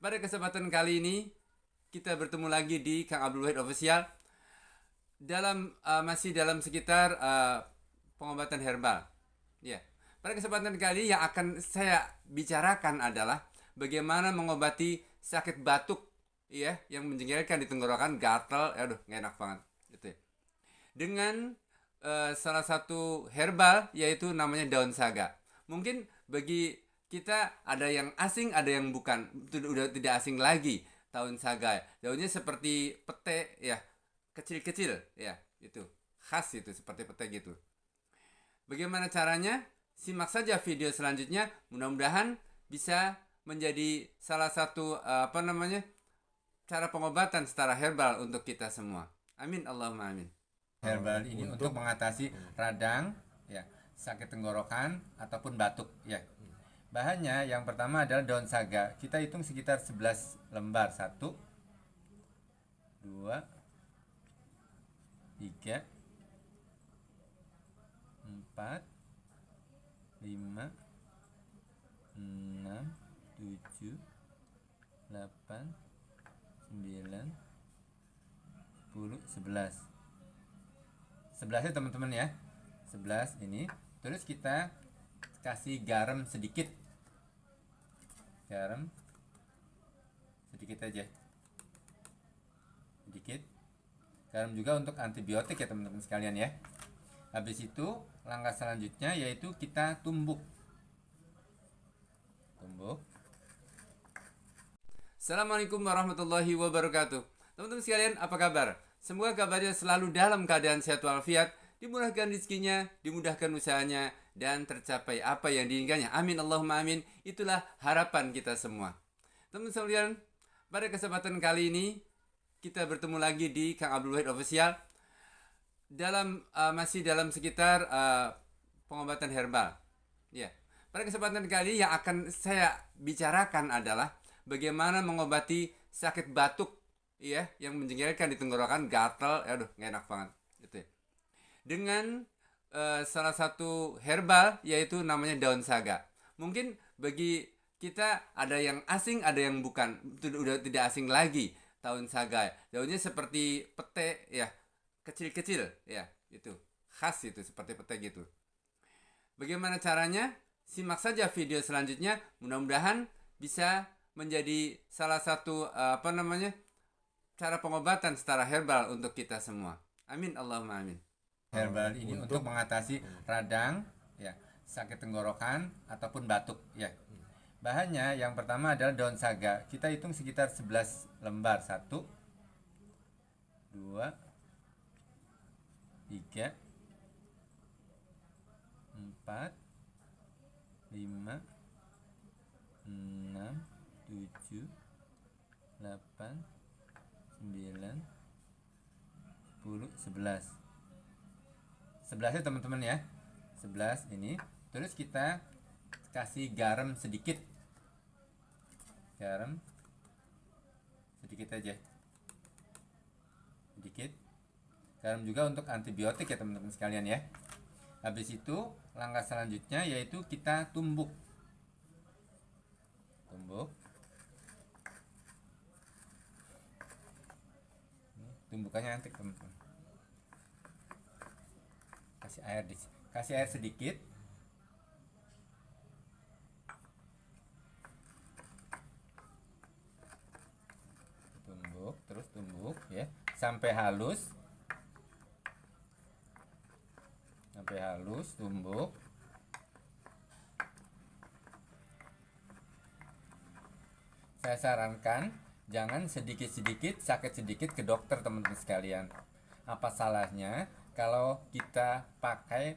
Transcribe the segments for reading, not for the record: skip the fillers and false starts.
Pada kesempatan kali ini kita bertemu lagi di Kang Abdul Wahid Official masih dalam sekitar pengobatan herbal. Ya. Pada kesempatan kali yang akan saya bicarakan adalah bagaimana mengobati sakit batuk ya yang menjengkelkan di tenggorokan, gatal, aduh nggak enak banget gitu ya. Dengan salah satu herbal yaitu namanya daun saga. Mungkin bagi kita ada yang asing, ada yang bukan, udah tidak asing lagi daun saga. Daunnya seperti pete ya, kecil-kecil ya, itu khas itu seperti pete gitu. Bagaimana caranya? Simak saja video selanjutnya. Mudah-mudahan bisa menjadi salah satu cara pengobatan secara herbal untuk kita semua. Amin Allahumma amin. Herbal ini untuk mengatasi radang ya, sakit tenggorokan ataupun batuk ya. Bahannya yang pertama adalah daun saga. Kita hitung sekitar 11 lembar. 1 2 3 4 5 6 7 8 9 10 11. 11 ya teman-teman ya. 11 ini. Terus kita kasih garam sedikit. Garam sedikit aja. Sedikit. Garam juga untuk antibiotik ya teman-teman sekalian ya. Habis itu langkah selanjutnya yaitu kita tumbuk. Tumbuk. Assalamualaikum warahmatullahi wabarakatuh. Teman-teman sekalian, apa kabar? Semoga kabarnya selalu dalam keadaan sehat walafiat, dimudahkan rezekinya, dimudahkan usahanya, dan tercapai apa yang diinginkannya. Amin Allahumma amin. Itulah harapan kita semua. Teman-teman sekalian, pada kesempatan kali ini kita bertemu lagi di Kang Abdul Wahid Official masih dalam sekitar pengobatan herbal. Ya. Pada kesempatan kali yang akan saya bicarakan adalah bagaimana mengobati sakit batuk ya yang menjengkelkan di tenggorokan, gatal, aduh nggak enak banget gitu ya. Dengan salah satu herbal yaitu namanya daun saga. Mungkin bagi kita ada yang asing, ada yang bukan, udah tidak asing lagi daun saga. Daunnya seperti pete ya, kecil-kecil ya, itu khas itu seperti pete gitu. Bagaimana caranya? Simak saja video selanjutnya. Mudah-mudahan bisa menjadi salah satu cara pengobatan secara herbal untuk kita semua. Amin Allahumma amin. Herbal ini untuk mengatasi radang ya, sakit tenggorokan ataupun batuk ya. Bahannya yang pertama adalah daun saga. Kita hitung sekitar 11 lembar. 1 2 3 4 5 6 7 8 9 10 11. 11 ya teman-teman ya. 11 ini. Terus kita kasih garam sedikit. Garam sedikit aja. Sedikit. Garam juga untuk antibiotik ya teman-teman sekalian ya. Habis itu langkah selanjutnya yaitu kita tumbuk. Tumbuk. Tumbukannya nanti teman-teman. Kasih air sedikit. Tumbuk, terus tumbuk ya sampai halus. Sampai halus, tumbuk. Saya sarankan jangan sedikit-sedikit, sakit sedikit ke dokter teman-teman sekalian. Apa salahnya kalau kita pakai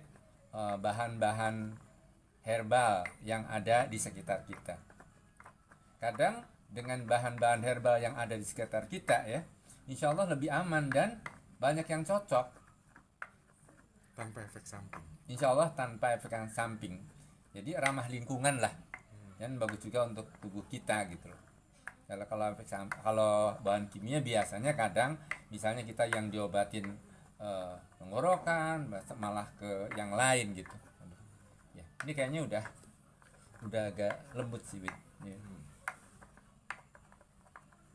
bahan-bahan herbal yang ada di sekitar kita? Kadang dengan bahan-bahan herbal yang ada di sekitar kita ya, insya Allah lebih aman dan banyak yang cocok. Tanpa efek samping. Insya Allah tanpa efek samping. Jadi ramah lingkungan lah. Dan bagus juga untuk tubuh kita gitu loh. Kalau bahan kimia biasanya kadang misalnya kita yang diobatin tenggorokan malah ke yang lain gitu. Ya, ini kayaknya udah agak lembut sih, Wid. Ya.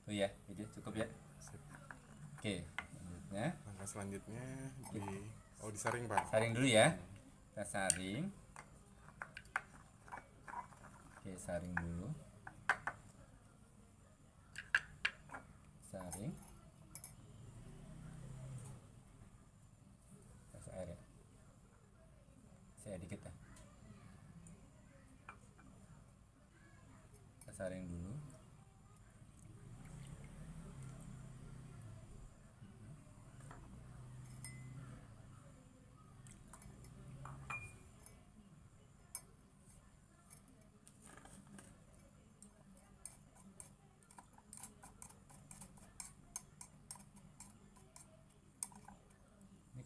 Oh ya, itu cukup ya. Sip. Oke, selanjutnya Langkah selanjutnya disaring Pak. saring dulu ya. Kita saring. Oke, saring dulu. Saring. Kasih air ya. Saya dikit ya. Kita saring dulu.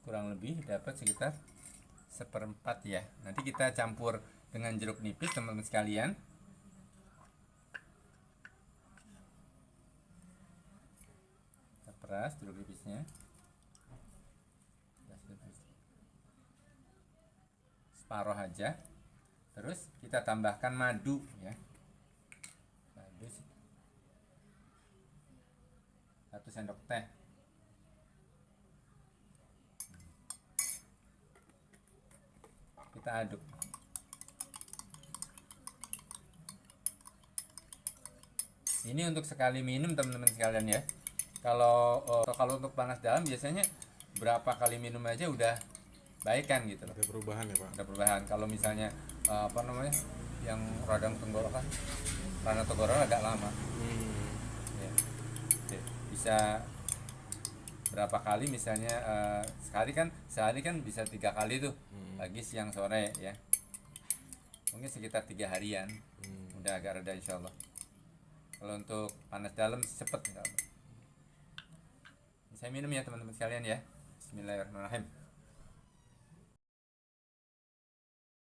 Kurang lebih dapat sekitar 1/4 ya. Nanti kita campur dengan jeruk nipis teman-teman sekalian. Kita peras jeruk nipisnya. Separuh aja. Terus kita tambahkan madu ya. Madu 1 sendok teh. Kita aduk. Ini untuk sekali minum teman-teman sekalian ya. Kalau untuk panas dalam biasanya berapa kali minum aja udah baik kan gitu loh. Ada perubahan ya Pak. Ada perubahan. Kalau misalnya yang radang tenggorokan, agak lama. Ya. Oke. Bisa berapa kali misalnya sehari kan bisa 3 kali tuh, pagi siang sore ya, mungkin sekitar 3 harian udah agak reda insyaallah. Kalau untuk panas dalam cepet insyaallah. Saya minum ya teman-teman sekalian ya. Bismillahirrahmanirrahim.